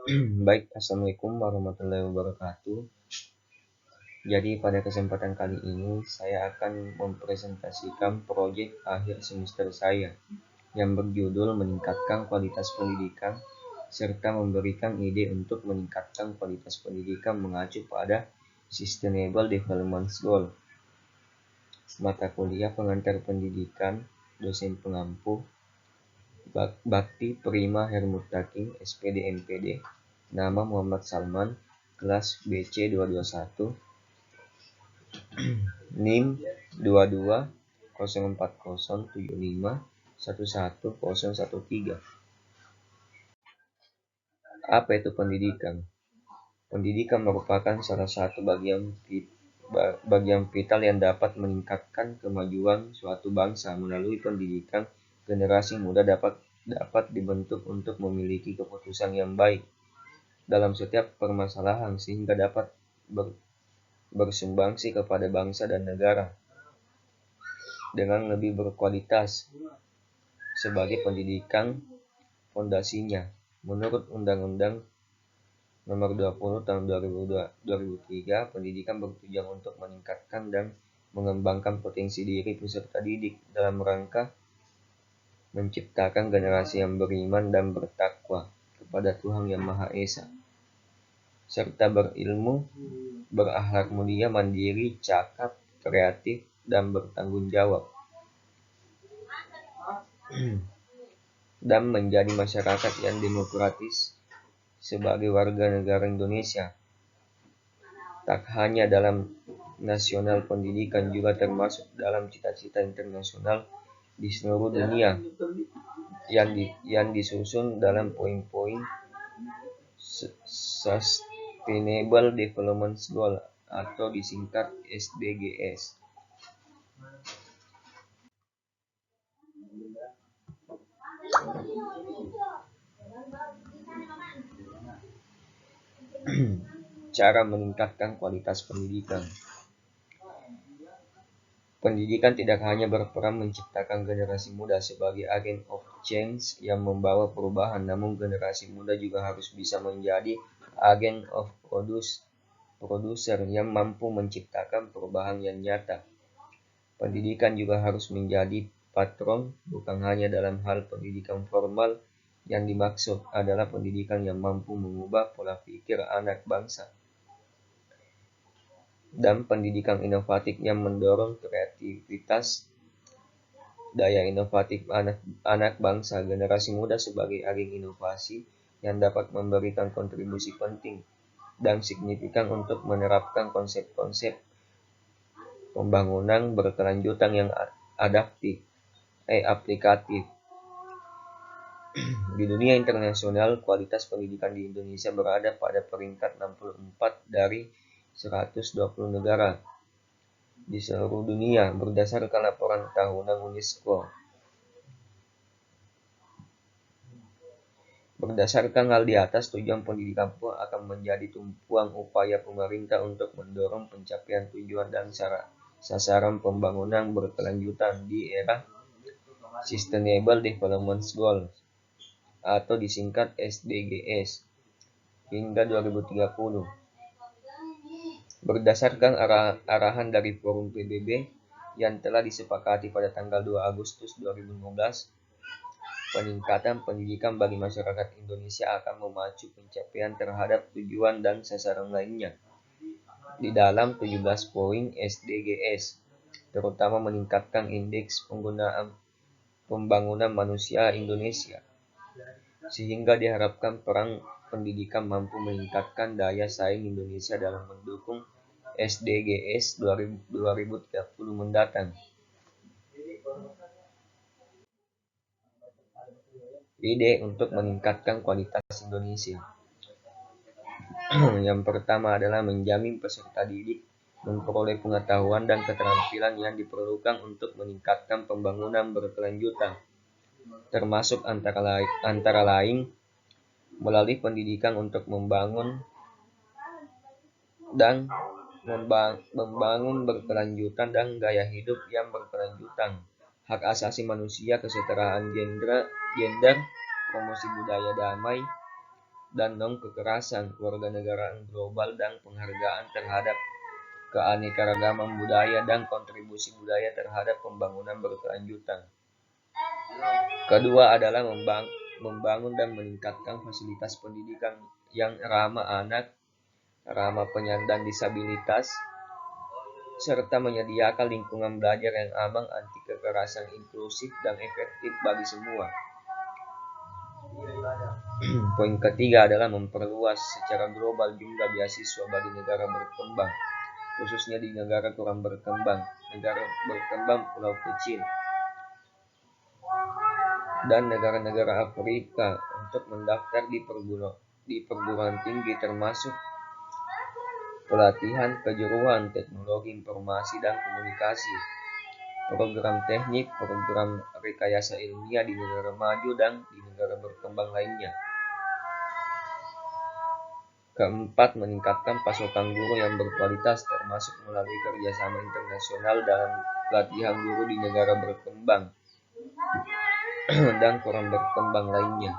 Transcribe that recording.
Baik, Assalamualaikum warahmatullahi wabarakatuh. Jadi pada kesempatan kali ini saya akan mempresentasikan proyek akhir semester saya yang berjudul meningkatkan kualitas pendidikan serta memberikan ide untuk meningkatkan kualitas pendidikan mengacu pada Sustainable Development Goal. Mata kuliah pengantar pendidikan, dosen pengampu, Bakti Prima Hermutaki, SPD MPD, nama Muhammad Salman, kelas BC 221, NIM 220407511013. Apa itu pendidikan? Pendidikan merupakan salah satu bagian vital yang dapat meningkatkan kemajuan suatu bangsa. Melalui pendidikan, generasi muda dapat dibentuk untuk memiliki keputusan yang baik dalam setiap permasalahan sehingga dapat bersumbangsi kepada bangsa dan negara dengan lebih berkualitas sebagai pendidikan fondasinya. Menurut Undang-Undang Nomor 20 Tahun 2003, pendidikan bertujuan untuk meningkatkan dan mengembangkan potensi diri peserta didik dalam rangka menciptakan generasi yang beriman dan bertakwa kepada Tuhan Yang Maha Esa, serta berilmu, berakhlak mulia, mandiri, cakap, kreatif, dan bertanggung jawab, dan menjadi masyarakat yang demokratis sebagai warga negara Indonesia. Tak hanya dalam nasional, pendidikan juga termasuk dalam cita-cita internasional di seluruh dunia yang disusun dalam poin-poin Sustainable Development Goal atau disingkat SDGs. Cara meningkatkan kualitas pendidikan. Pendidikan tidak hanya berperan menciptakan generasi muda sebagai agen of change yang membawa perubahan, namun generasi muda juga harus bisa menjadi agen of producer yang mampu menciptakan perubahan yang nyata. Pendidikan juga harus menjadi patron, bukan hanya dalam hal pendidikan formal. Yang dimaksud adalah pendidikan yang mampu mengubah pola pikir anak bangsa, dan pendidikan inovatif yang mendorong kreativitas, daya inovatif anak bangsa. Generasi muda sebagai agen inovasi yang dapat memberikan kontribusi penting dan signifikan untuk menerapkan konsep-konsep pembangunan berkelanjutan yang aplikatif. Di dunia internasional, kualitas pendidikan di Indonesia berada pada peringkat 64 dari 120 negara di seluruh dunia berdasarkan laporan tahunan UNESCO. Berdasarkan hal di atas, tujuan pendidikan pun akan menjadi tumpuan upaya pemerintah untuk mendorong pencapaian tujuan dan sasaran pembangunan berkelanjutan di era Sustainable Development Goals atau disingkat SDGs hingga 2030. Berdasarkan arahan dari Forum PBB yang telah disepakati pada tanggal 2 Agustus 2015, peningkatan pendidikan bagi masyarakat Indonesia akan memacu pencapaian terhadap tujuan dan sasaran lainnya di dalam 17 poin SDGs, terutama meningkatkan indeks pembangunan manusia Indonesia, sehingga diharapkan peran pendidikan mampu meningkatkan daya saing Indonesia dalam mendukung SDGs 2030 mendatang. Ide untuk meningkatkan kualitas Indonesia. Yang pertama adalah menjamin peserta didik memperoleh pengetahuan dan keterampilan yang diperlukan untuk meningkatkan pembangunan berkelanjutan, termasuk antara lain melalui pendidikan untuk membangun berkelanjutan dan gaya hidup yang berkelanjutan, hak asasi manusia, kesetaraan gender, promosi budaya damai, dan non-kekerasan, kewarganegaraan global, dan penghargaan terhadap keanekaragaman budaya dan kontribusi budaya terhadap pembangunan berkelanjutan. Kedua adalah membangun dan meningkatkan fasilitas pendidikan yang ramah anak, ramah penyandang disabilitas, serta menyediakan lingkungan belajar yang aman, anti kekerasan, inklusif, dan efektif bagi semua. Poin ketiga adalah memperluas secara global jumlah beasiswa bagi negara berkembang, khususnya di negara kurang berkembang, negara berkembang pulau kecil, dan negara-negara Afrika untuk mendaftar di perguruan tinggi, termasuk pelatihan kejuruan, teknologi informasi dan komunikasi, program teknik, program rekayasa ilmiah di negara maju dan di negara berkembang lainnya. Keempat, meningkatkan pasokan guru yang berkualitas, termasuk melalui kerjasama internasional dalam pelatihan guru di negara berkembang dan kurang berkembang lainnya.